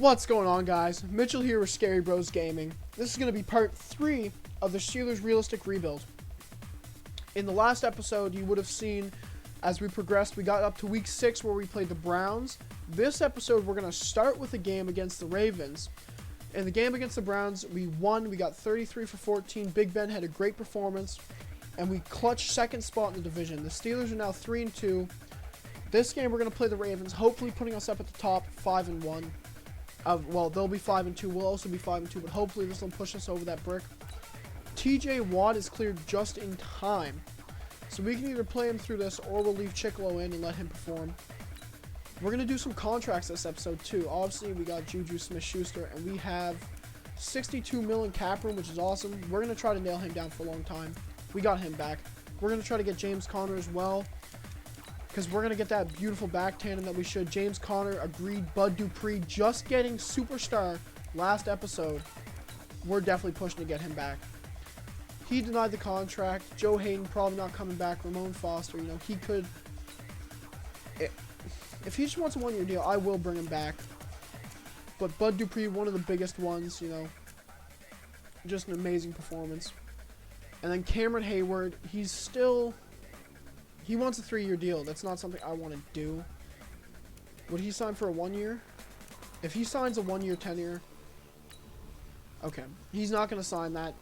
What's going on, guys? Mitchell here with Scary Bros Gaming. This is going to be part 3 of the Steelers realistic rebuild. In the last episode, you would have seen as we progressed, we got up to week 6 where we played the Browns. This episode, we're going to start with a game against the Ravens. In the game against the Browns, we won. We got 33 for 14. Big Ben had a great performance, and we clutched second spot in the division. The Steelers are now 3-2. This game, we're going to play the Ravens, hopefully putting us up at the top 5-1. Well, they'll be 5-2. We'll also be 5-2, but hopefully this will push us over that brick. TJ Watt is cleared just in time, so we can either play him through this or we'll leave Chickalo in and let him perform. We're going to do some contracts this episode too. Obviously, we got Juju Smith-Schuster, and we have $62 million cap room, which is awesome. We're going to try to nail him down for a long time. We got him back. We're going to try to get James Conner as well, because we're going to get that beautiful back tandem that we should. James Conner agreed. Bud Dupree just getting superstar last episode. We're definitely pushing to get him back. He denied the contract. Joe Hayden probably not coming back. Ramon Foster, he could. If he just wants a one-year deal, I will bring him back. But Bud Dupree, one of the biggest ones, just an amazing performance. And then Cameron Hayward, he wants a 3-year deal. That's not something I want to do. Would he sign for a 1 year? If he signs a 1 year tenure, okay, he's not going to sign that.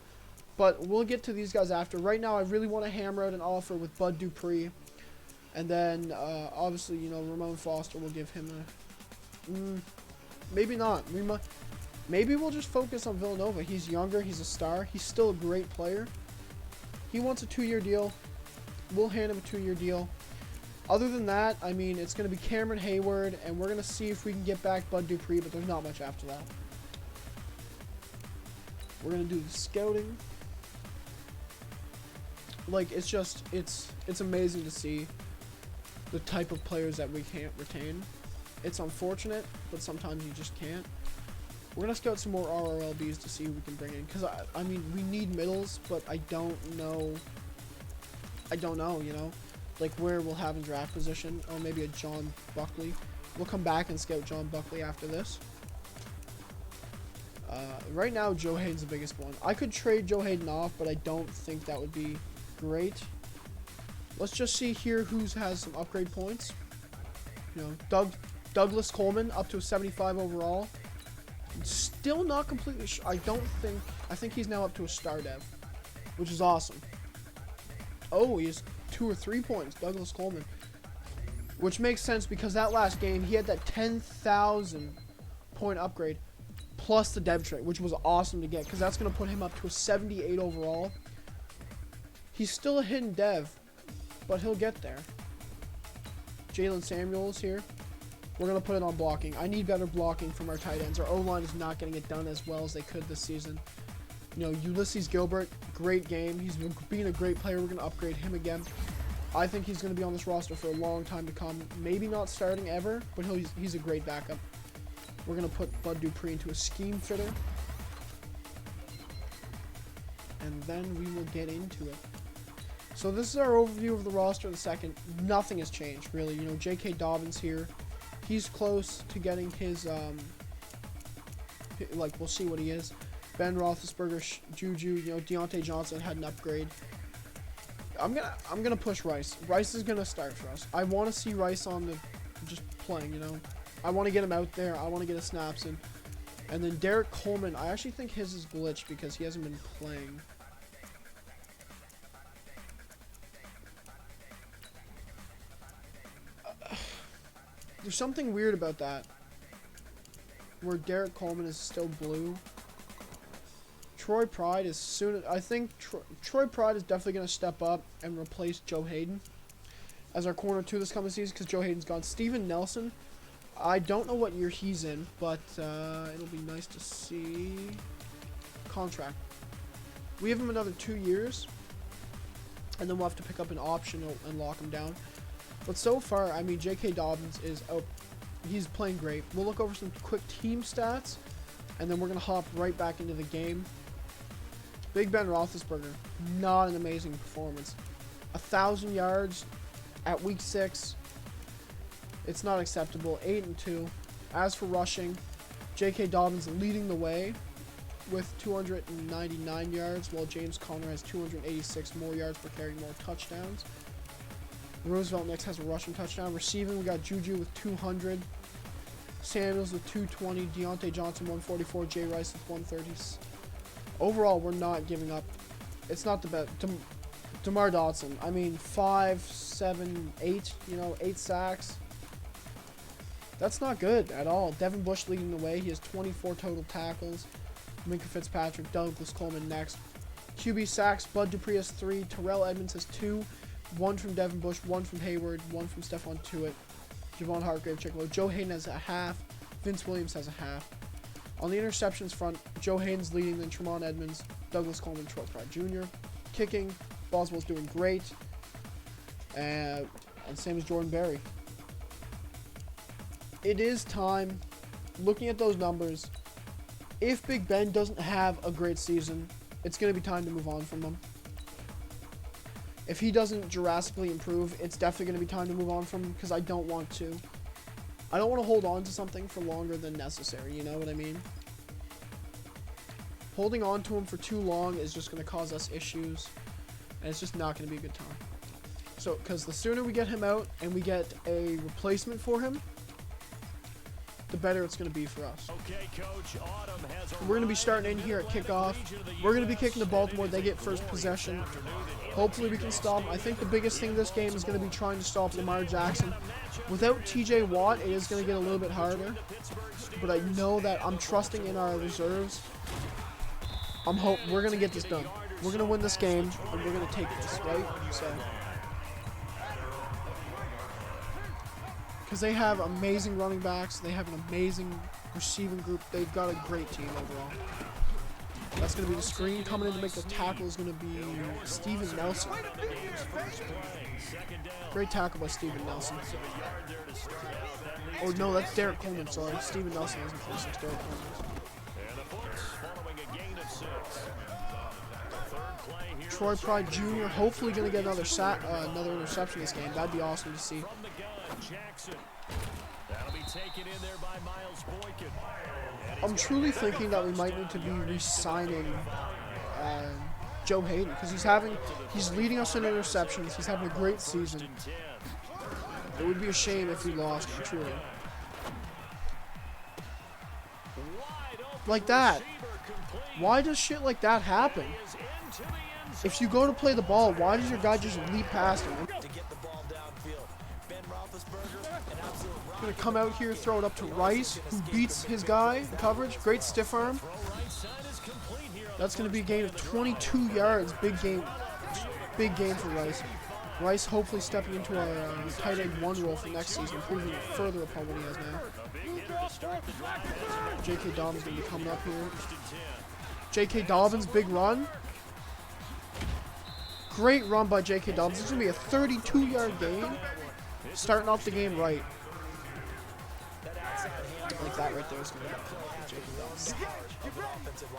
But we'll get to these guys after. Right now, I really want to hammer out an offer with Bud Dupree. And then, obviously, Ramon Foster will give him a... maybe not. Maybe we'll just focus on Villanova. He's younger. He's a star. He's still a great player. He wants a 2-year deal. We'll hand him a 2-year deal. Other than that, it's going to be Cameron Hayward, and we're going to see if we can get back Bud Dupree, but there's not much after that. We're going to do the scouting. It's amazing to see the type of players that we can't retain. It's unfortunate, but sometimes you just can't. We're going to scout some more RRLBs to see who we can bring in, because, we need middles, but I don't know, like where we'll have in draft position, or maybe a John Buckley. We'll come back and scout John Buckley after this. Right now, Joe Hayden's the biggest one. I could trade Joe Hayden off, but I don't think that would be great. Let's just see here who has some upgrade points. Douglas Coleman up to a 75 overall. Still not completely sure. I think he's now up to a star dev, which is awesome. Oh, he has 2 or 3 points, Douglas Coleman. Which makes sense because that last game, he had that 10,000 point upgrade plus the dev trait, which was awesome to get because that's going to put him up to a 78 overall. He's still a hidden dev, but he'll get there. Jalen Samuels here. We're going to put it on blocking. I need better blocking from our tight ends. Our O-line is not getting it done as well as they could this season. Ulysses Gilbert, great game. He's being a great player. We're going to upgrade him again. I think he's going to be on this roster for a long time to come. Maybe not starting ever, but he's a great backup. We're going to put Bud Dupree into a scheme fitter. And then we will get into it. So this is our overview of the roster in a second. Nothing has changed, really. J.K. Dobbins here. He's close to getting his, we'll see what he is. Ben Roethlisberger, Juju, Deontay Johnson had an upgrade. I'm gonna push Rice. Rice is gonna start for us. I want to see Rice on just playing. I want to get him out there. I want to get his snaps in. And then Derek Coleman. I actually think his is glitched because he hasn't been playing. There's something weird about that, where Derek Coleman is still blue. Troy Pride is soon. I think Troy Pride is definitely going to step up and replace Joe Hayden as our corner 2 this coming season because Joe Hayden's gone. Steven Nelson, I don't know what year he's in, but it'll be nice to see. Contract. We have him another 2 years, and then we'll have to pick up an option and lock him down. But so far, J.K. Dobbins is out. He's playing great. We'll look over some quick team stats, and then we're going to hop right back into the game. Big Ben Roethlisberger, not an amazing performance. 1,000 yards at week 6. It's not acceptable. 8-2. As for rushing, J.K. Dobbins leading the way with 299 yards, while James Conner has 286 more yards per carry, more touchdowns. Roosevelt next has a rushing touchdown. Receiving, we got Juju with 200. Samuels with 220. Deontay Johnson 144. Jay Rice with 130. Overall, we're not giving up. It's not the best. DeMar Dotson, I mean, 5, 7, 8, 8 sacks. That's not good at all. Devin Bush leading the way. He has 24 total tackles. Minka Fitzpatrick, Douglas Coleman next. QB sacks, Bud Dupree has 3. Terrell Edmonds has 2. 1 from Devin Bush, 1 from Hayward, 1 from Stephon Tuitt. Javon Hargrave, Chicklow. Joe Hayden has a half. Vince Williams has a half. On the interceptions front, Joe Hayden's leading, then Tremont Edmonds, Douglas Coleman, Troy Pride Jr. Kicking, Boswell's doing great. And same as Jordan Berry. It is time, looking at those numbers, if Big Ben doesn't have a great season, it's going to be time to move on from him. If he doesn't drastically improve, it's definitely going to be time to move on from him, because I don't want to. I don't want to hold on to something for longer than necessary, you know what I mean? Holding on to him for too long is just going to cause us issues, and it's just not going to be a good time. So, because the sooner we get him out and we get a replacement for him, the better it's going to be for us. We're going to be starting in here at kickoff. We're going to be kicking to Baltimore. They get first possession. Hopefully we can stop them. I think the biggest thing this game is going to be trying to stop Lamar Jackson. Without TJ Watt, it is going to get a little bit harder. But I know that I'm trusting in our reserves. We're going to get this done. We're going to win this game, and we're going to take this, right? So, because they have amazing running backs. They have an amazing receiving group. They've got a great team overall. That's going to be the screen. Coming in to make the tackle is going to be Steven Nelson. Great tackle by Steven Nelson. Oh, no, that's Derek Coleman. Sorry. Steven Nelson hasn't played since Derek Coleman. Troy Pride Jr. hopefully going to get another interception this game. That'd be awesome to see. I'm truly thinking that we might need to be re-signing Joe Hayden, because he's leading us in interceptions. He's having a great season. It would be a shame if we lost, truly. Like that. Why does shit like that happen? If you go to play the ball, why does your guy just leap past him? Gonna come out here, throw it up to Rice, who beats his guy in coverage. Great stiff arm. That's gonna be a gain of 22 yards. Big gain for Rice. Rice hopefully stepping into our tight end 1 role for next season, improving further upon what he has now. J.K. Dobbins gonna be coming up here. J.K. Dobbins, big run. Great run by J.K. Dobbins. This is going to be a 32-yard gain. Starting off the game right. Like that right there is going to be J.K. Dobbins.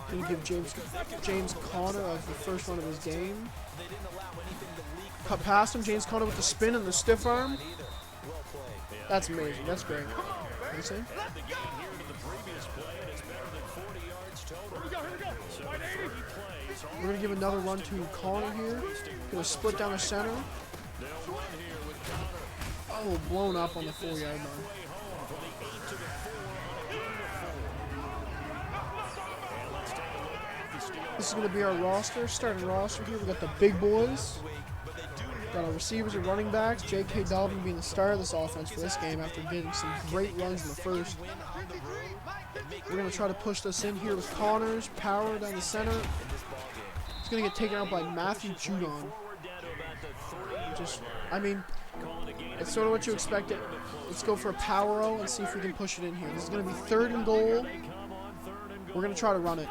Going to give James Conner the first run of his game. Cut past him. James Conner with the spin and the stiff arm. That's amazing. That's great. What do you say? We're going to give another run to Conner here. Going to split down the center. Oh, blown up on the 4-yard line. This is going to be our roster, starting roster here. We got the big boys. Got our receivers and running backs. J.K. Dobbins being the star of this offense for this game after getting some great runs in the first. We're going to try to push this in here with Connors, power down the center. He's going to get taken out by Matthew Judon. It's sort of what you expected. Let's go for a power-o and see if we can push it in here. This is going to be 3rd and goal. We're going to try to run it.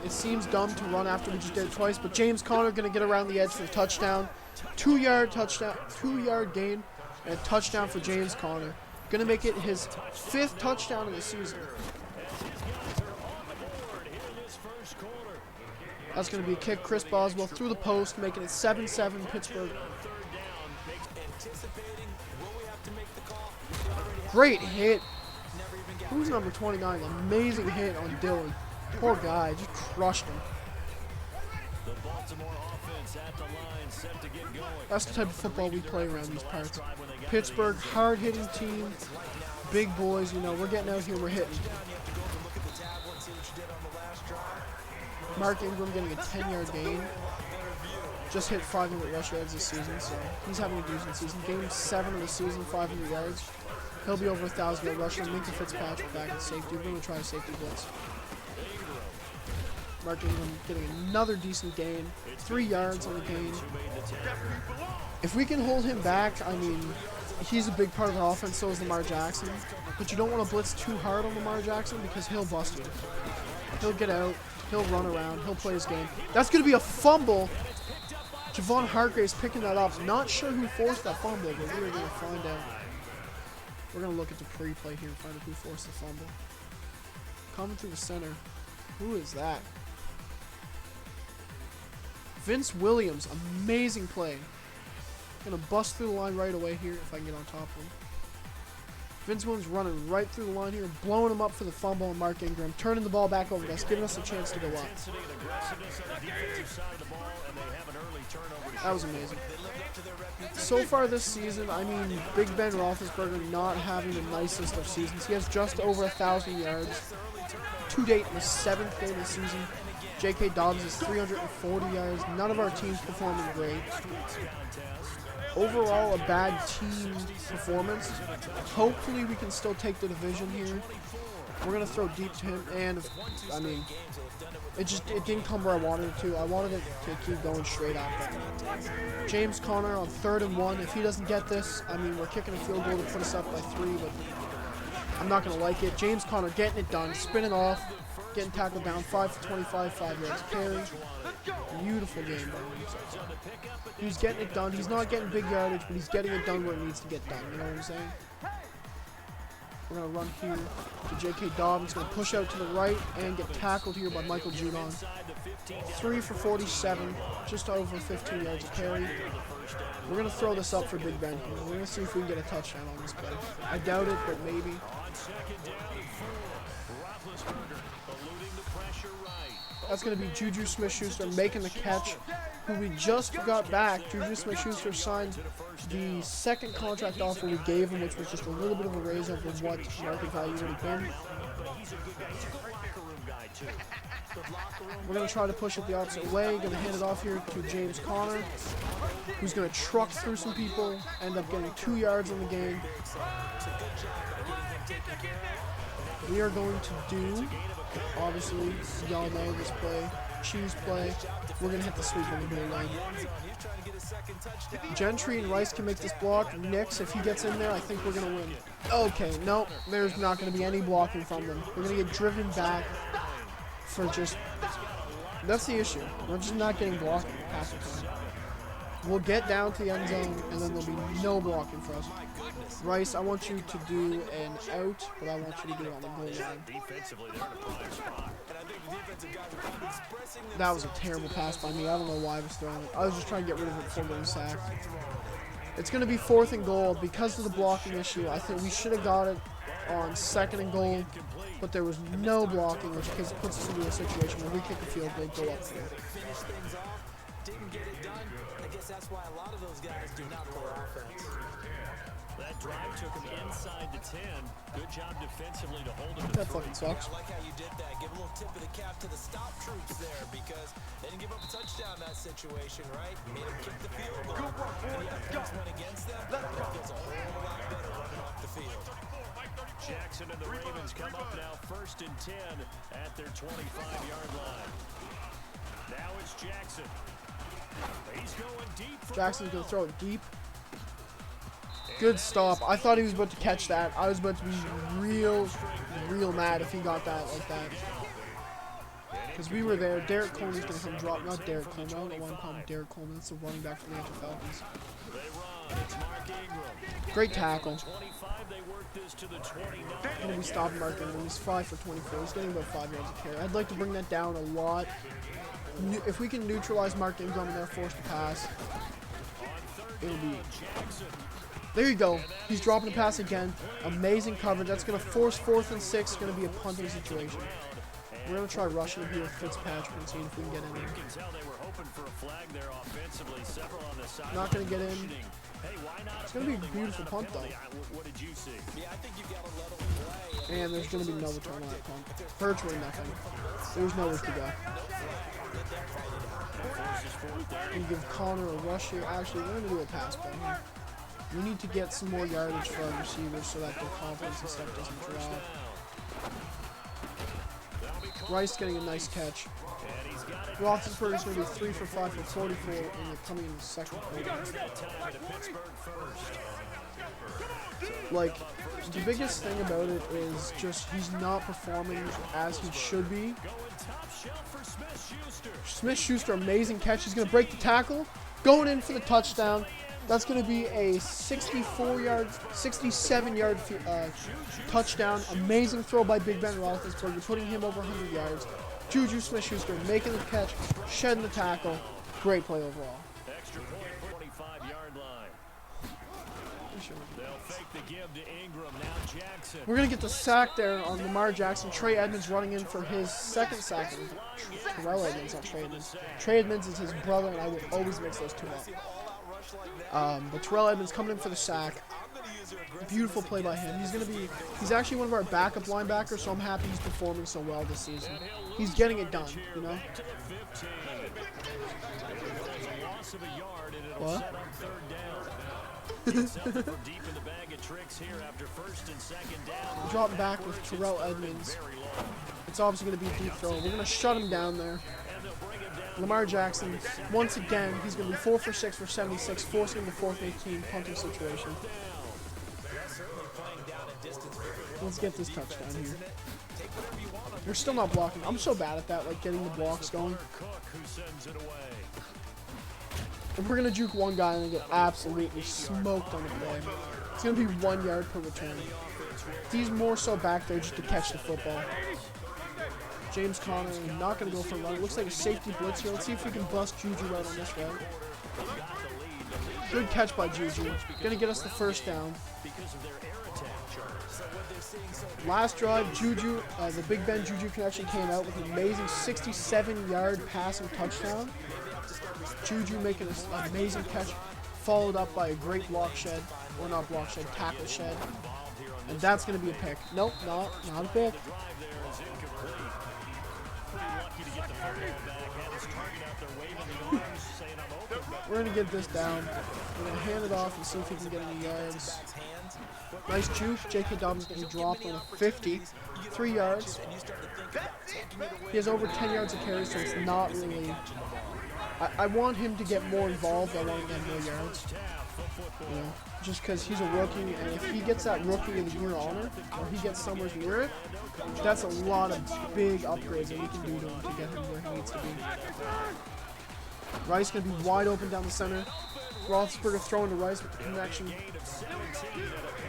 It seems dumb to run after we just did it twice, but James Conner going to get around the edge for a touchdown. 2-yard touchdown, 2-yard gain, and a touchdown for James Conner. Going to make it his 5th touchdown of the season. That's going to be a kick. Chris Boswell through the post, making it 7-7 Pittsburgh. Great hit. Who's number 29? Amazing hit on Dylan. Poor guy, just crushed him. The Baltimore offense at the line, set to get going. That's the type of football we play around these parts. Pittsburgh, hard-hitting team, big boys. You know, we're getting out here, we're hitting. Mark Ingram getting a 10-yard gain. Just hit 500 rush yards this season, so he's having a decent season. Game 7 of the season, 500 yards. He'll be over 1,000 yard rushing. Minka Fitzpatrick back at safety. We're going to try a safety blitz. Mark Ingram getting another decent gain. 3 yards on the gain. If we can hold him back, I mean, he's a big part of the offense, so is Lamar Jackson. But you don't want to blitz too hard on Lamar Jackson because he'll bust you. He'll get out. He'll run around. He'll play his game. That's going to be a fumble. Javon Hargrave's picking that up. Not sure who forced that fumble, but we're going to find out. We're going to look at the pre-play here and find out who forced the fumble. Coming through the center. Who is that? Vince Williams. Amazing play. Going to bust through the line right away here if I can get on top of him. Vince Williams running right through the line here, blowing him up for the fumble, and Mark Ingram turning the ball back over to us, giving us a chance to go up. That was amazing. So far this season, I mean, Big Ben Roethlisberger not having the nicest of seasons. He has just over 1,000 yards. To date in the 7th game of the season. J.K. Dobbs is 340 yards. None of our teams performing great. Overall, a bad team performance. Hopefully, we can still take the division here. We're going to throw deep to him, and, I mean, it didn't come where I wanted it to. I wanted it to keep going straight up. James Conner on 3rd and 1. If he doesn't get this, I mean, we're kicking a field goal to put us up by 3, but I'm not going to like it. James Conner getting it done, spinning off, getting tackled down, 5 for 25, 5 yards carry. Beautiful game by him. He's getting it done. He's not getting big yardage, but he's getting it done where it needs to get done. You know what I'm saying? We're going to run here to J.K. Dobbins. Going to push out to the right and get tackled here by Michael Judon. 3 for 47, just over 15 yards of carry. We're going to throw this up for Big Ben here. We're going to see if we can get a touchdown on this play. I doubt it, but maybe. That's going to be Juju Smith-Schuster making the catch, who we just got back. Juju Smith-Schuster signed the 2nd contract offer we gave him, which was just a little bit of a raise over what market value would have been. We're going to try to push it the opposite way. Going to hand it off here to James Conner, who's going to truck through some people, end up getting 2 yards in the game. We are going to do, obviously, y'all know this play, cheese play. We're going to hit the sweep on the goal line. Gentry and Rice can make this block. Nix, if he gets in there, I think we're going to win. Okay, no, there's not going to be any blocking from them. We're going to get driven back for just... That's the issue. We're just not getting blocked half the time. We'll get down to the end zone, and then there'll be no blocking for us. Rice, I want you to do an out, but I want you to do it on the goal line. That was a terrible pass by me. I don't know why I was throwing it. I was just trying to get rid of it before getting sacked. It's going to be 4th and goal. Because of the blocking issue, I think we should have got it on 2nd and goal, but there was no blocking, which puts us into a situation where we kick a field goal, go up there. Didn't get it done. I guess that's why a lot of those guys do not play offense. That drive took him inside the 10. Good job defensively to hold him. That fucking sucks. I like how you did that. Give a little tip of the cap to the stop troops there because they didn't give up a touchdown in that situation, right? Made them kick the field goal. And the offense went against them. It feels a whole lot better running off the field. Jackson and the Ravens come up now 1st and 10 at their 25-yard line. Now it's Jackson. He's going deep. Jackson's going to throw it deep. Good stop. I thought he was about to catch that. I was about to be real mad if he got that like that. Because we were there. Derek Coleman's going to come drop. Not Derek Coleman. I don't know why I'm calling him Derek Coleman. That's the running back for the Atlanta Falcons. Great tackle. And then we stopped Mark Ingram. He's 5 for 24. He's getting about 5 yards of carry. I'd like to bring that down a lot. If we can neutralize Mark Ingram and they're forced to pass, it'll be There you go. He's dropping the pass again. Amazing coverage. That's going to force 4th and 6. It's going to be a punting situation. We're going to try rushing here with Fitzpatrick and see if we can get in there. Not going to get in. It's going to be a beautiful punt, though. And there's going to be no return on that punt. Virtually nothing. There's nowhere to go. We give Connor a rush here. Actually, we're going to do a pass play here. We need to get some more yardage for our receivers so that their confidence and stuff doesn't drop. Rice getting a nice catch. Roethlisberger's going to be 3 for 5 for 44 in the coming in the second quarter. Like, the biggest thing about it is just he's not performing as he should be. Smith-Schuster, amazing catch. He's going to break the tackle. Going in for the touchdown. That's going to be a 67-yard touchdown. Amazing throw by Big Ben Roethlisberger, putting him over 100 yards. Juju Smith-Schuster making the catch, shedding the tackle. Great play overall. Extra point, 25-yard line. They'll fake the give to Ingram. Now Jackson. We're going to get the sack there on Lamar Jackson. Trey Edmonds running in for his second sack. Terrell Edmonds, not Trey Edmonds. Trey Edmonds is his brother, and I will always mix those two up. But Terrell Edmonds coming in for the sack. Beautiful play by him. He's actually one of our backup linebackers, so I'm happy he's performing so well this season. He's getting it done, you know? What? Drop back with Terrell Edmonds. It's obviously going to be a deep throw. We're going to shut him down there. Lamar Jackson, once again, he's going to be 4 for 6 for 76, forcing the 4th and 18 punting situation. Let's get this touchdown here. We're still not blocking. I'm so bad at that, like getting the blocks going. If we're going to juke one guy and get absolutely smoked on the play, it's going to be 1 yard per return. He's more so back there just to catch the football. James Conner not going to go for a run. It looks like a safety blitz here. Let's see if we can bust Juju right on this route. Good catch by Juju. Going to get us the first down. Last drive, Juju, the Big Ben Juju connection came out with an amazing 67-yard passing touchdown. Juju making an amazing catch, followed up by a great block shed, or not block shed, tackle shed. And that's going to be a pick. Nope, not a pick. We're going to get this down. We're going to hand it off and see if he can get any yards. Nice juke. J.K. Dobbins getting dropped on a 50. 3 yards. He has over 10 yards of carry, so it's not really... I want him to get more involved. I want him to get more yards. You know, just because he's a rookie, and if he gets that Rookie of the Year honor, or he gets somewhere near it, that's a lot of big upgrades that we can do to him to get him where he needs to be. Rice going to be wide open down the center. Roethlisberger throwing to Rice with the connection.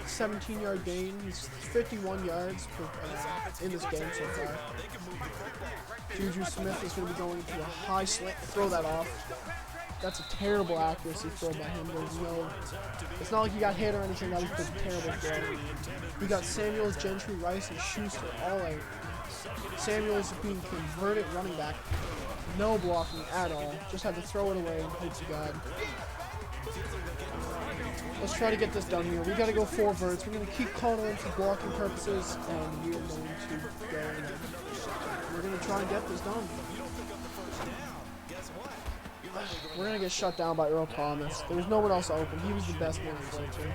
17-yard gain. He's 51 yards in this game so far. Juju Smith is going to be going into a high slant. Throw that off. That's a terrible accuracy throw by him. It's not like he got hit or anything. That was just a terrible throw. We got Samuels, Gentry, Rice, and Schuster all out. Samuels being converted running back. No blocking at all. Just had to throw it away and hope to God. Let's try to get this done here. We got to go 4 verts. We're going to keep Connor in for blocking purposes, and we are going to go in. We're going to try and get this done. We're going to get shut down by Earl Thomas. There was no one else open. He was the best man to throw to.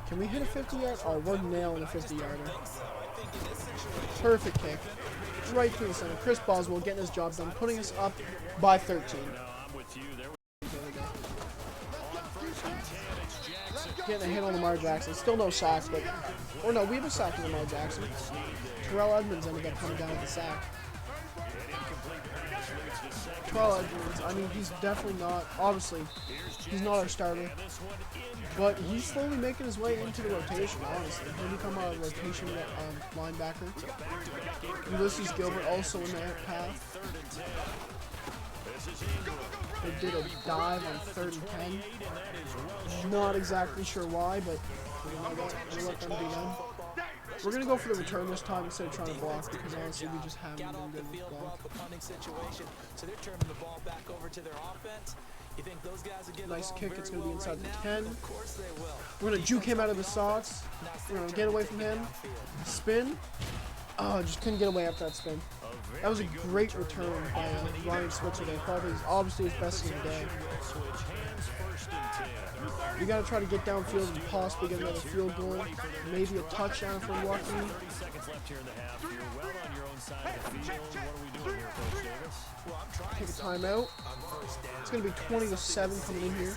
Can we hit a 50-yard? Oh, we're nailing a 50-yarder. Perfect kick. Right through the center. Chris Boswell getting his job done, putting us up by 13. Getting a hit on Lamar Jackson. Still no sacks, but... Or no, we have a sack on Lamar Jackson. Terrell Edmonds ended up coming down with the sack. Terrell Edmonds, I mean, he's definitely not... Obviously, he's not our starter. But he's slowly making his way into the rotation, honestly. He'll become a rotation linebacker. Ulysses Gilbert also in that path. They did a dive on 3rd and 10. Not exactly sure why, but we're gonna let them be them. We're going to go for the return this time instead of trying to block because honestly we just haven't been good with block. So they're turning the ball back over to their offense. You think those guys will get nice kick. It's going to be inside the 10. Of course they will. We're going to juke him out of the socks. We're going to get away from him. Spin. Oh, just couldn't get away after that spin. That was a great return by Ryan Switzer there. Probably obviously his best in the day. We got to try to get downfield and possibly get another field goal. Maybe a touchdown if we're lucky. Take a timeout. It's going to be 20-7 coming in here.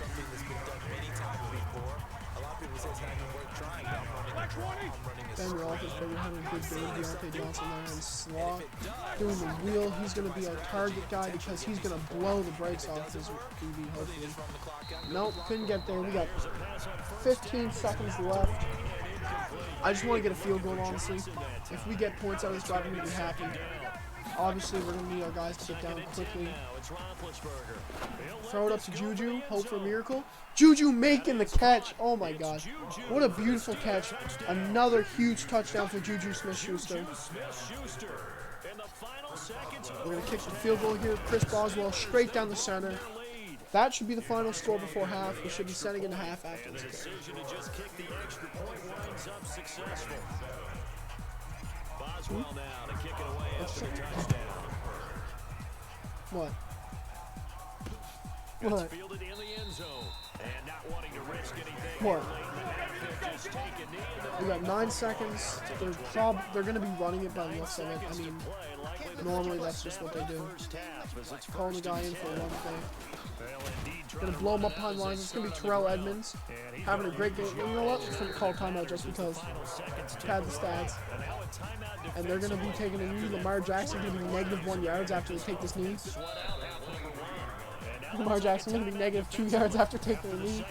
Ben Roethlisberger having a good game. Deontay Johnson there in slot. Doing the wheel. He's going to be our target guy because he's going to blow the brakes off his QB, hopefully. Nope, couldn't get there. We got 15 seconds left. I just want to get a field goal, honestly. If we get points out of this drive, I'm going to be happy. Obviously, we're going to need our guys to get down quickly. Throw it up to Juju. Hope for a miracle. Juju making the catch. Oh, my God. What a beautiful catch. Another huge touchdown for Juju Smith-Schuster. We're going to kick the field goal here. Chris Boswell straight down the center. That should be the final score before half. We should be sending into half after this. Boswell now to kick it away after the touchdown. What? It's What? fielded in the end zone. And not wanting to risk anything. What? Just take a knee and We got 9 seconds. They're going to be running it by the looks of it. I mean, normally that's just what they do. Calling the guy in for one thing. Going to blow him up behind lines. It's going to be Terrell Edmonds having a great game. You know what? I'm just going to call timeout just because. Pad the stats. And they're going to be taking a knee. Lamar Jackson going to be -1 yards after they take this knee. Lamar Jackson going to be -2 yards after taking a knee.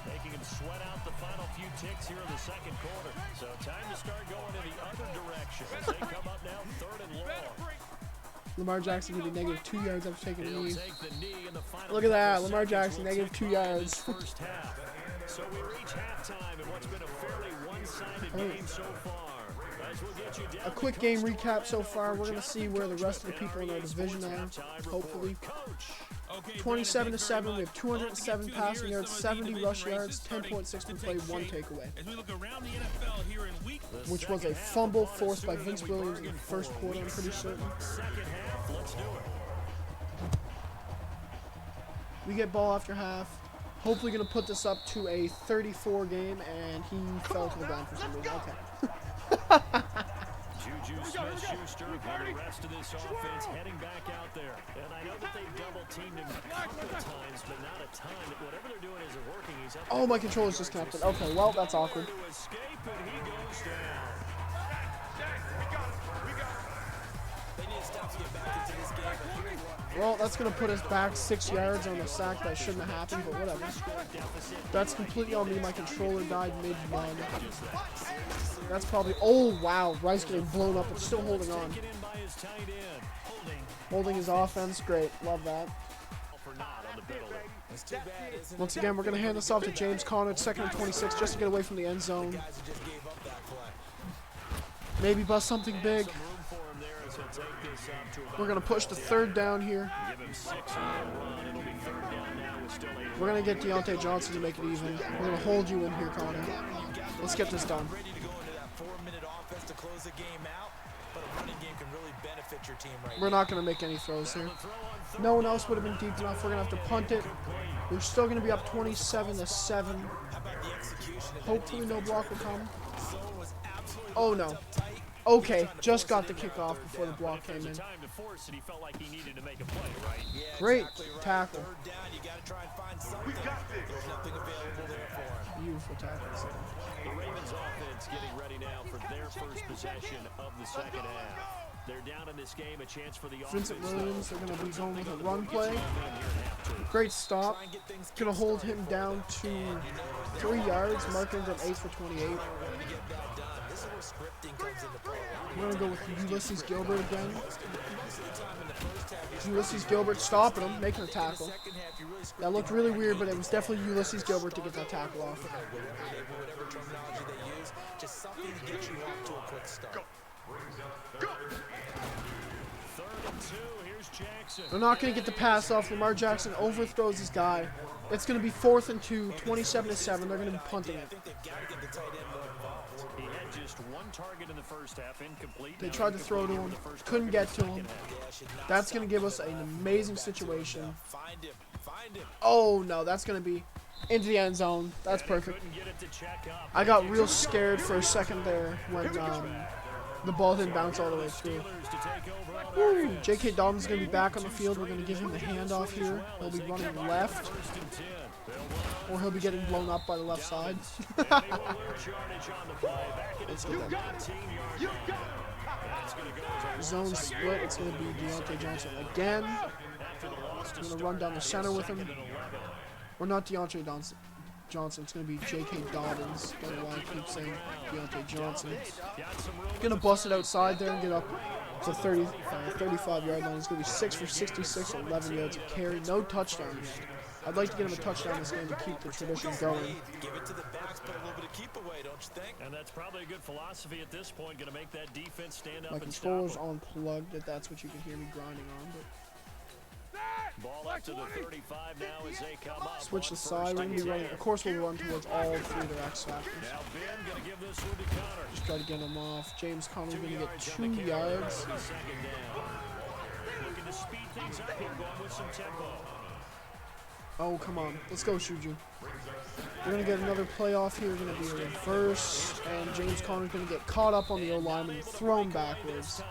Making him sweat out the final few ticks here in the second quarter. So time to start going in the other direction as they come up now 3rd and long. Lamar Jackson going to be -2 yards after taking a knee. Take the knee in the final Look at that. Lamar Jackson -2 yards. first half. So we reach halftime in what's been a fairly one-sided game so far. As we'll get you down A quick game recap so far. We're going to see where the rest of the people in our division are, hopefully. 27-7. We have 207 passing yards, 70 rush yards, 10.6 per play, 1 takeaway. Which was a fumble forced by Vince Williams in the first quarter, I'm pretty certain. We get ball after half. Hopefully going to put this up to a 34 game, and he fell to the ground for some reason. Okay. Juju Smith-Schuster and the rest of this offense heading back out there. And I know that they've double-teamed him a couple times, but not a ton. Whatever they're doing isn't working. He's up. Oh, my controller's disconnected. Okay, well, that's awkward. To escape, and he goes down. They need to stop to get back into this game. Well, that's going to put us back 6 yards on a sack that shouldn't have happened, but whatever. That's completely on me. My controller died mid-run. That's probably... Oh, wow. Rice getting blown up, but still holding on. Holding his offense. Great. Love that. Once again, we're going to hand this off to James Conner. It's 2nd and 26 just to get away from the end zone. Maybe bust something big. We're going to push the 3rd down here. We're going to get Deontay Johnson to make it even. We're going to hold you in here, Connor. Let's get this done. We're not going to make any throws here. No one else would have been deep enough. We're going to have to punt it. We're still going to be up 27-7. Hopefully no block will come. Oh, no. Okay, just got the kickoff before the block came in. Great tackle. Beautiful tackle. The Ravens offense getting ready now for their first possession of the second half. They're down in this game, a chance for the Vincent Williams, they're going to be going with a run play. Great stop. Going to hold him down to 3 yards, marking him 8 for 28. We're going to go with Ulysses Gilbert again. Ulysses Gilbert stopping him, making a tackle. That looked really weird, but it was definitely Ulysses Gilbert to get that tackle off. Whatever terminology they use, just something to get you off to a quick start. They're not going to get the pass off. Lamar Jackson overthrows his guy. It's going to be 4th and 2, 27-7. They're going to be punting it. He had just one target in the first half, incomplete. They tried to throw to him, couldn't get to him. That's going to give us an amazing situation. Oh no, that's going to be into the end zone. That's perfect. I got real scared for a second there when the ball didn't bounce all the way through. Woo. J.K. Dobbins is going to be back on the field. We're going to give him the handoff here. He'll be running left. Or he'll be getting blown up by the left side. Let's get that. Zone split. It's going to be Deontay Johnson again. I'm going to run down the center with him. Or not Deontay Johnson. It's going to be J.K. Dobbins. I don't know why I keep saying Deontay Johnson. Going to bust it outside there and get up to 35-yard line. It's going to be 6 for 66, 11 yards of carry. No touchdowns. I'd like to get him a touchdown this game to keep the tradition going. Give it to the backs, but a little bit of keep away, don't you think? And that's probably a good philosophy at this point. Going to make that defense stand up. My controller's unplugged, if that's what you can hear me grinding on. But ball up to the 35 now as they come up. switch the side. We're going to be running. Of course, we'll run towards all 3 of their X factors. Now Ben going to give this one to Connor. Just try to get him off. James Conner's going to get 2 yards. Looking to speed things up here, going with some tempo. Oh, come on. Let's go, Shuju. We're going to get another playoff here. Going to be a reverse. And James Conner's going to get caught up on the O-lineman and thrown backwards.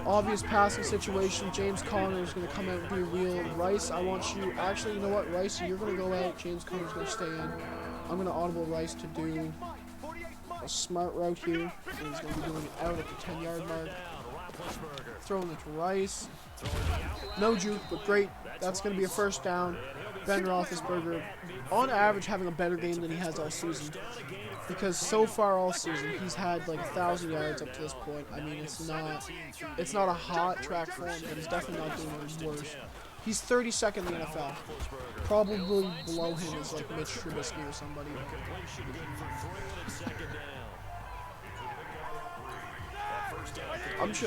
Obvious passing situation. James Conner is going to come out and be real. Rice, I want you. Actually, you know what, Rice? You're going to go out. James Conner's going to stay in. I'm going to audible Rice to do a smart route here. And he's going to be doing it out at the 10-yard mark. Throwing it to Rice. No juke, but great. That's going to be a first down. Ben Roethlisberger, on average, having a better game than he has all season. Because so far all season, he's had like 1,000 yards up to this point. I mean, it's not a hot track for him, but he's definitely not doing any worse. He's 32nd in the NFL. Probably below him is like Mitch Trubisky or somebody.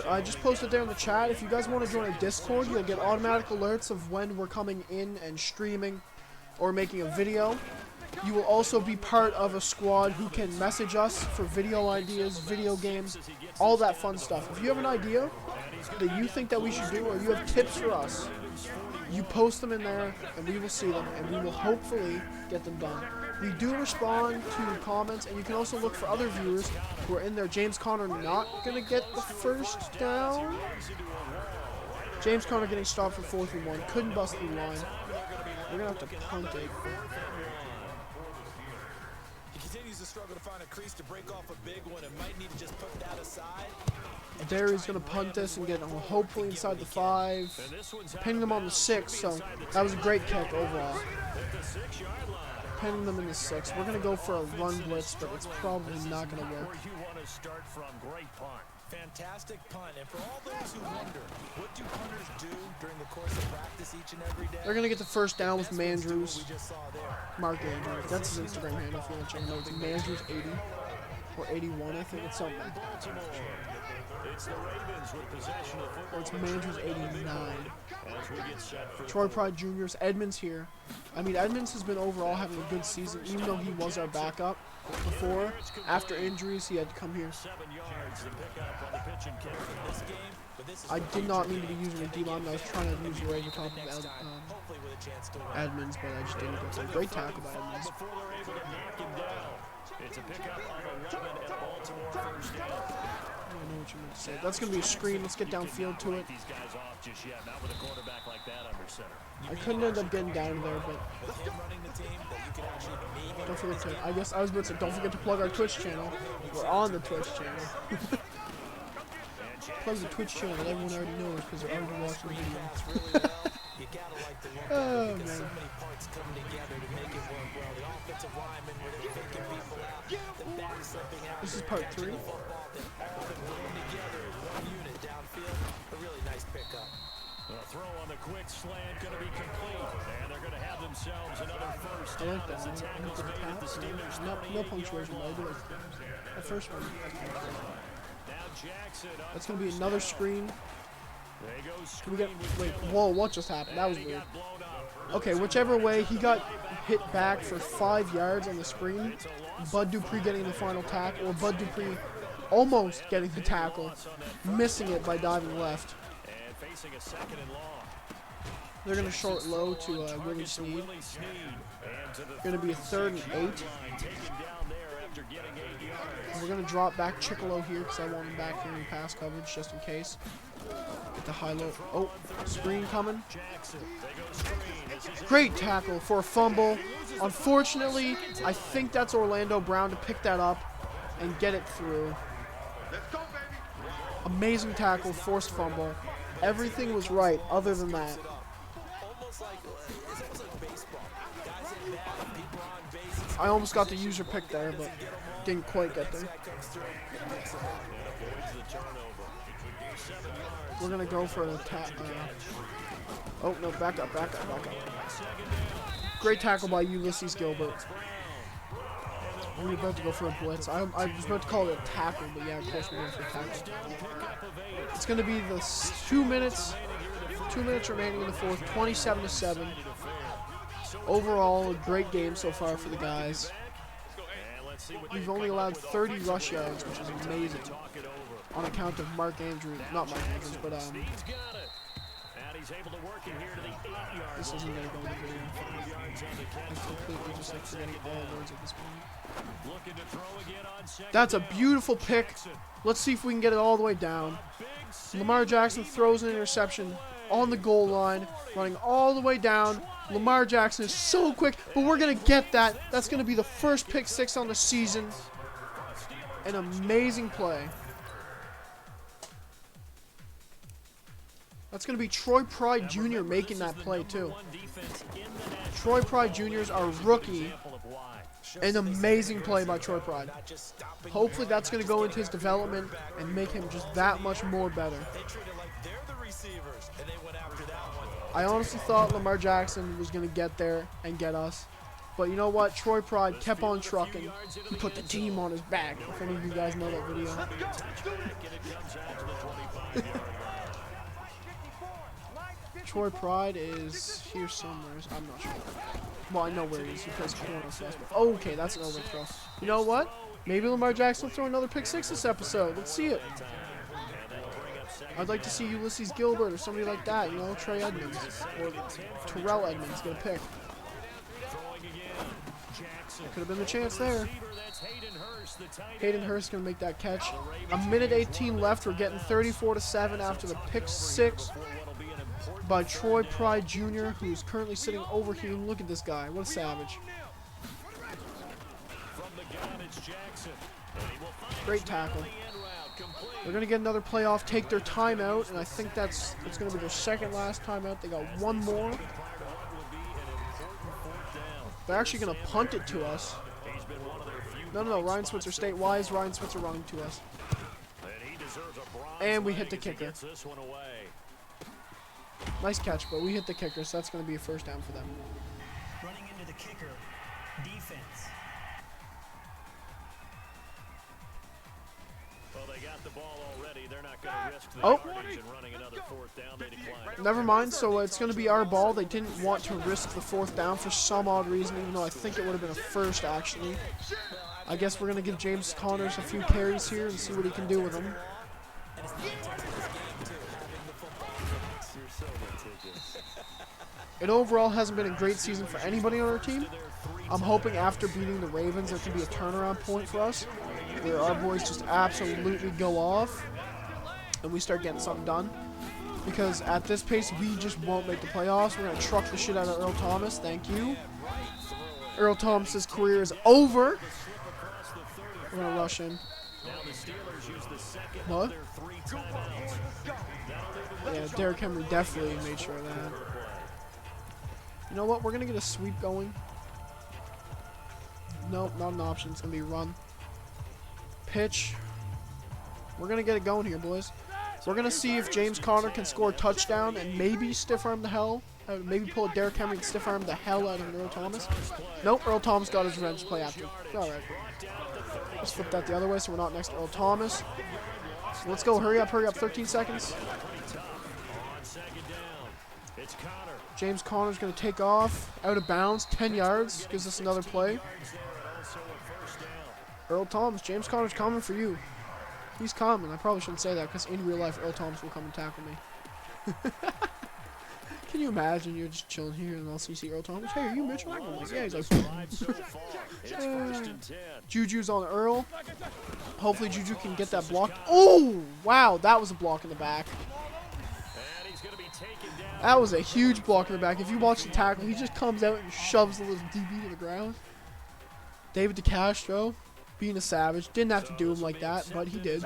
I just posted there in the chat. If you guys want to join a Discord, you'll get automatic alerts of when we're coming in and streaming or making a video. You will also be part of a squad who can message us for video ideas, video games, all that fun stuff. If you have an idea that you think that we should do or you have tips for us, you post them in there and we will see them and we will hopefully get them done. We do respond to comments, and you can also look for other viewers who are in there. James Conner not going to get the first down. James Conner getting stopped for 4th and 1. Couldn't bust the line. We're going to have to punt it. He continues to struggle to find a crease to break off a big one and might need to just put that aside. There he's going to punt this and get hopefully inside the 5. Pinning them on the 6, so that was a great kick overall. Pinning them in the 6. We're going to go for a run blitz, but it's probably not going to work. Fantastic punt, and for all those who wonder, what do punters do during the course of practice each and every day? They're going to get the first down with Mandrews. Mark Andrews. That's his Instagram handle if you want to check him out. It's Mandrews 80 or 81, I think. It's something. Or it's Mandrews 89. Troy Pride Jr.'s Edmonds here. I mean, Edmonds has been overall having a good season, even though he was our backup before. After injuries, he had to come here. I did not mean to be using a D-line. I was trying to use a over top of Edmonds, but I just didn't go for a great tackle by Edmonds. It's a pickup on 11 at Baltimore first down. I don't know what you meant to say. That's going to be a screen. Let's get downfield to it. I couldn't end up getting down there, but don't forget to, I guess I was about to say, don't forget to plug our Twitch channel. We're on the Twitch channel. Plug the Twitch channel that everyone already knows because they're already watching the video. Oh, man. This is part 3. pickup. The throw on the quick slant going to be complete, and they're going to have themselves another first I down like that. as the tackle's made at the Steelers' No punctuation, but I do like the first one. Now Jackson. That's going to be another screen. They go Can we get, screen with wait, Dillon. whoa, what just happened? That was And he weird. got blown up. Okay, whichever way, he got hit back for 5 yards on the screen. Bud Dupree getting the final tackle, or Bud Dupree almost getting the tackle, missing it by diving left. And facing a second and long. They're going to short low to Willie Snead. Going to be a 3rd and 8. Taken down there after getting 8 yards. We're going to drop back Chickalo here because I want him back here in pass coverage just in case. Get the high low. Oh, screen coming. Jackson. They go screen. This is Great tackle for a fumble. Unfortunately, I think that's Orlando Brown to pick that up and get it through. Amazing tackle, forced fumble. Everything was right other than that. Almost like, it's almost like baseball. Guys in Madden, people are on base. I almost got the user pick there, but didn't quite get there. Guy comes through. avoids the turnover. 7 yards. We're going to go for an attack. Oh, no, back up. Great tackle by Ulysses Gilbert. We're about to go for a blitz. I was about to call it a tackle, but yeah, of course we're going for a tackle. It's going to be the 2 minutes remaining in the fourth, 27-7. Overall, a great game so far for the guys. We've only allowed 30 rush yards, which is amazing, on account of not Mark Andrews, but He's got it. And he's able to work it here to the 8-yard this isn't going to go in the video. 5 yards on the catch. I'm completely just like forgetting all words at this point. Looking to throw again on second That's a down. beautiful pick. Let's see if we can get it all the way down. Lamar Jackson throws an interception on the goal line, running all the way down. Lamar Jackson is so quick, but we're going to get that. That's going to be the first pick 6 on the season. An amazing play. That's going to be Troy Pride Jr. making that play, too. Troy Pride Jr. is our rookie. An amazing play by Troy Pride. Hopefully that's going to go into his development and make him just that much more better. I honestly thought Lamar Jackson was going to get there and get us. But you know what? Troy Pride kept on trucking. He put the team on his back. If any of you guys know that video. Troy Pride is here somewhere. I'm not sure. Well, I know where he is. He plays corner for us. Okay, that's an overthrow. You know what? Maybe Lamar Jackson will throw another pick 6 this episode. Let's see it. I'd like to see Ulysses Gilbert or somebody like that. You know, Trey Edmonds or Terrell Edmonds get a pick. Could have been the chance there. Hayden Hurst gonna make that catch. A minute 18 left. We're getting 34-7 after the pick 6 by Troy Pride Jr., who's currently sitting over here. Look at this guy. What a savage. Great tackle. They're going to get another playoff, take their timeout, and I think it's going to be their second last timeout. They got one more. They're actually going to punt it to us. No, Ryan Switzer State. Why is Ryan Switzer running to us? And we hit the kicker. Nice catch, but we hit the kicker, so that's going to be a first down for them. Running into the kicker. Defense. Well, they got the ball already. They're not going to risk the yardage and running another 4th down. They decline. Never mind, so it's going to be our ball. They didn't want to risk the 4th down for some odd reason, even though I think it would have been a first, actually. I guess we're going to give James Connors a few carries here and see what he can do with them. It overall hasn't been a great season for anybody on our team. I'm hoping after beating the Ravens there can be a turnaround point for us where our boys just absolutely go off and we start getting something done. Because at this pace, we just won't make the playoffs. We're going to truck the shit out of Earl Thomas. Thank you. Earl Thomas's career is over. We're going to rush him. What? Yeah, Derrick Henry definitely made sure of that. You know what? We're going to get a sweep going. Nope, not an option. It's going to be run. Pitch. We're going to get it going here, boys. We're going to see if James Conner can score a touchdown and maybe stiff arm the hell. Maybe pull a Derrick Henry and stiff arm the hell out of Earl Thomas. Nope, Earl Thomas got his revenge play after. Alright. Let's flip that the other way so we're not next to Earl Thomas. Let's go. Hurry up, hurry up. 13 seconds. James Conner's going to take off. Out of bounds. 10 yards. Gives us another play. Earl Thomas. James Conner's coming for you. He's coming. I probably shouldn't say that because in real life, Earl Thomas will come and tackle me. Can you imagine you're just chilling here and all you see Earl Thomas? Hey, are you Mitchell? I'm like, yeah, he's like, Juju's on Earl. Hopefully Juju can get that blocked. Oh, wow, that was a block in the back. That was a huge block in the back. If you watch the tackle, he just comes out and shoves the little DB to the ground. David DeCastro, being a savage, didn't have to do him like that, but he did.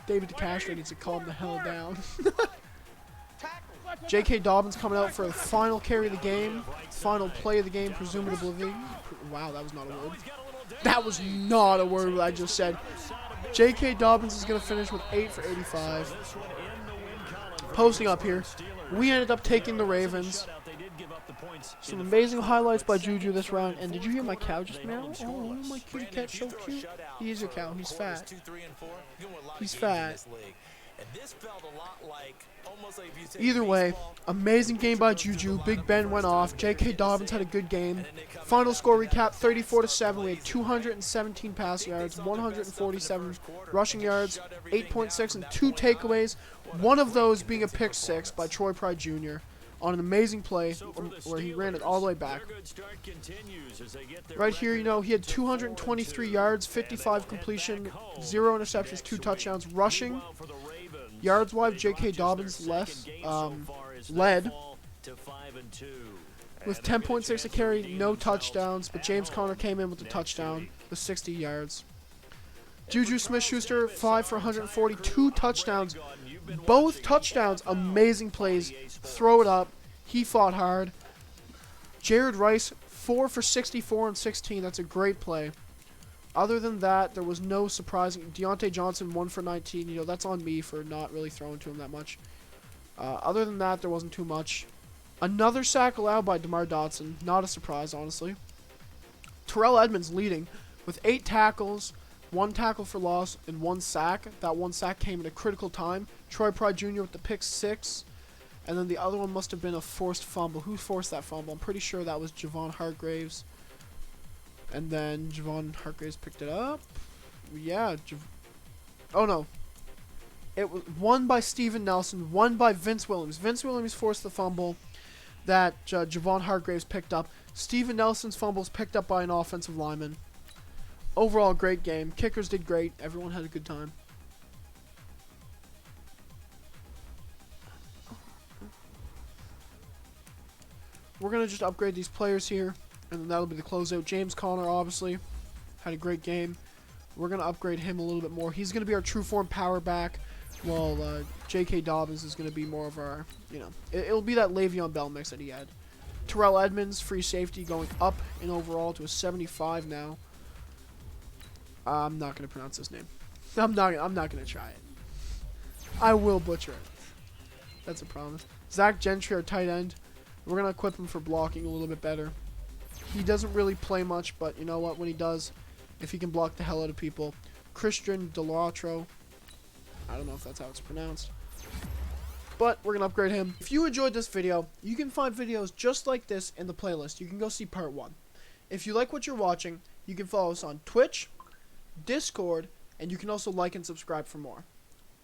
David DeCastro needs to calm the hell down. J.K. Dobbins coming out for the final carry of the game. Final play of the game, presumably. Wow, that was not a word. That was not a word what I just said. J.K. Dobbins is going to finish with 8 for 85. Posting up here. We ended up taking the Ravens. Some amazing highlights by Juju this round. And did you hear my cow just meow? Oh, my kitty cat's so cute. He is a cow. He's fat. He's fat. Either way, amazing game by Juju. Big Ben went off. J.K. Dobbins had a good game. Final score recap, 34-7. We had 217 pass yards, 147 rushing yards, 8.6, and 2 takeaways. One of those being a pick six by Troy Pride Jr. on an amazing play where he ran it all the way back. Right here, you know, he had 223 yards, 55 completion, 0 interceptions, 2 touchdowns. Rushing, yards-wise, J.K. Dobbins led with 10.6 a carry, no touchdowns, but James Conner came in with the touchdown with 60 yards. Juju Smith-Schuster, 5 for 142 touchdowns. Both touchdowns, amazing plays. Throw it up. He fought hard. Jared Rice, 4 for 64 and 16. That's a great play. Other than that, there was no surprising. Deontay Johnson, 1 for 19. You know, that's on me for not really throwing to him that much. Other than that, there wasn't too much. Another sack allowed by DeMar Dotson. Not a surprise, honestly. Terrell Edmonds leading with 8 tackles, 1 tackle for loss, and 1 sack. That 1 sack came at a critical time. Troy Pride Jr. with the pick 6. And then the other one must have been a forced fumble. Who forced that fumble? I'm pretty sure that was Javon Hargraves. And then Javon Hargraves picked it up. Yeah. Oh, no. It was one by Steven Nelson, one by Vince Williams. Vince Williams forced the fumble that Javon Hargraves picked up. Steven Nelson's fumbles picked up by an offensive lineman. Overall, great game. Kickers did great. Everyone had a good time. We're going to just upgrade these players here, and then that'll be the closeout. James Conner, obviously, had a great game. We're going to upgrade him a little bit more. He's going to be our true form power back, while J.K. Dobbins is going to be more of our, you know, it'll be that Le'Veon Bell mix that he had. Terrell Edmonds, free safety, going up in overall to a 75 now. I'm not going to pronounce his name. I'm not going to try it. I will butcher it. That's a promise. Zach Gentry, our tight end. We're going to equip him for blocking a little bit better. He doesn't really play much, but you know what? When he does, if he can block the hell out of people. Christian Delatro. I don't know if that's how it's pronounced. But we're going to upgrade him. If you enjoyed this video, you can find videos just like this in the playlist. You can go see part 1. If you like what you're watching, you can follow us on Twitch, Discord, and you can also like and subscribe for more.